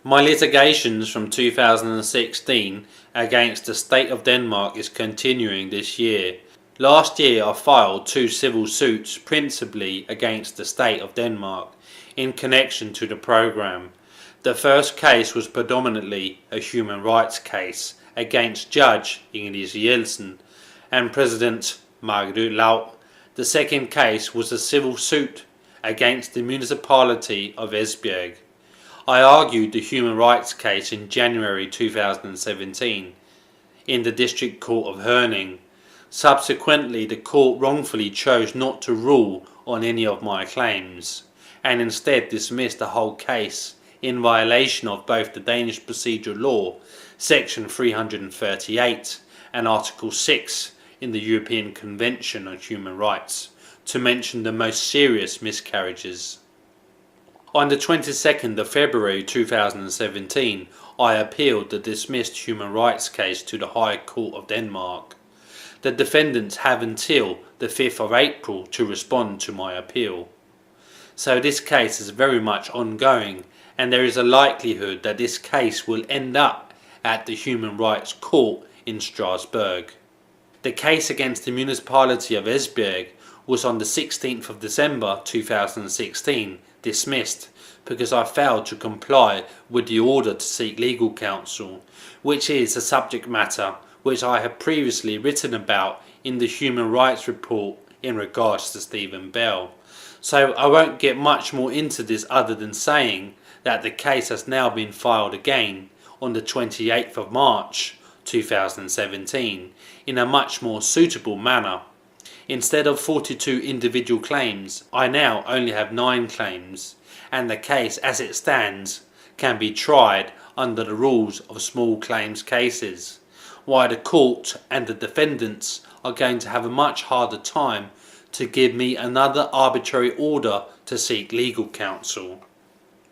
My litigations from 2016 against the state of Denmark is continuing this year. Last year I filed 2 civil suits principally against the state of Denmark in connection to the programme. The first case was predominantly a human rights case against Judge Ingrid Jensen and President Margrethe Lau. The second case was a civil suit against the municipality of Esbjerg. I argued the human rights case in January 2017 in the District Court of Herning. Subsequently, the court wrongfully chose not to rule on any of my claims and instead dismissed the whole case in violation of both the Danish procedural law, section 338 and article 6 in the European Convention on Human Rights, to mention the most serious miscarriages. On the 22nd of February 2017, I appealed the dismissed human rights case to the High Court of Denmark. The defendants have until the 5th of April to respond to my appeal. So this case is very much ongoing, and there is a likelihood that this case will end up at the Human Rights Court in Strasbourg. The case against the municipality of Esbjerg was on the 16th of December 2016 dismissed because I failed to comply with the order to seek legal counsel, which is a subject matter which I have previously written about in the Human Rights Report in regards to Stephen Bell. So I won't get much more into this other than saying that the case has now been filed again on the 28th of March 2017 in a much more suitable manner. Instead of 42 individual claims, I now only have 9 claims, and the case as it stands can be tried under the rules of small claims cases, while the court and the defendants are going to have a much harder time to give me another arbitrary order to seek legal counsel,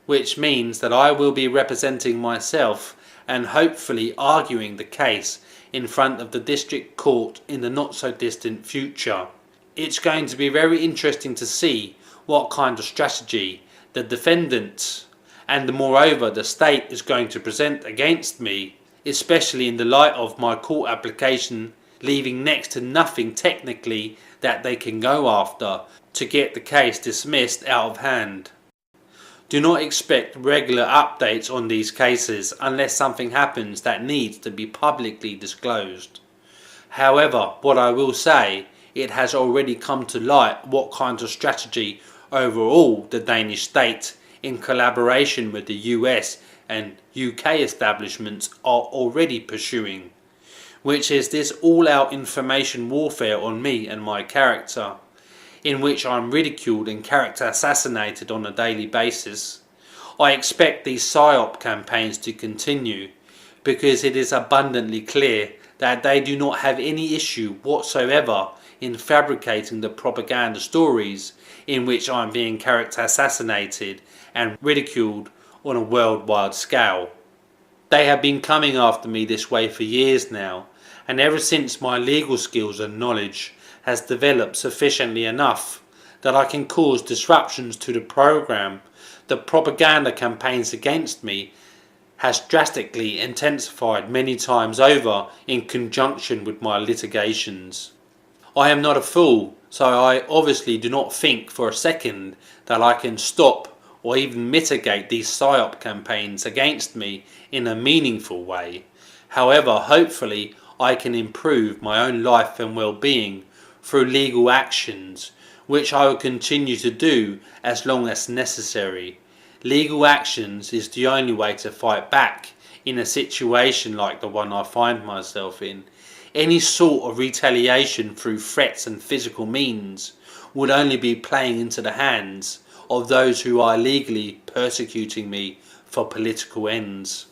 which means that I will be representing myself and hopefully arguing the case in front of the district court in the not so distant future. It's going to be very interesting to see what kind of strategy the defendants and moreover the state is going to present against me, especially in the light of my court application leaving next to nothing technically that they can go after to get the case dismissed out of hand. Do not expect regular updates on these cases unless something happens that needs to be publicly disclosed. However, what I will say, it has already come to light what kind of strategy overall the Danish state in collaboration with the US and UK establishments are already pursuing, which is this all-out information warfare on me and my character, in which I am ridiculed and character assassinated on a daily basis. I expect these PSYOP campaigns to continue because it is abundantly clear that they do not have any issue whatsoever in fabricating the propaganda stories in which I am being character assassinated and ridiculed on a worldwide scale. They have been coming after me this way for years now, and ever since my legal skills and knowledge has developed sufficiently enough that I can cause disruptions to the program, the propaganda campaigns against me has drastically intensified many times over in conjunction with my litigations. I am not a fool, so I obviously do not think for a second that I can stop or even mitigate these PSYOP campaigns against me in a meaningful way. However, hopefully I can improve my own life and well-being through legal actions, which I will continue to do as long as necessary. Legal actions is the only way to fight back in a situation like the one I find myself in. Any sort of retaliation through threats and physical means would only be playing into the hands of those who are illegally persecuting me for political ends.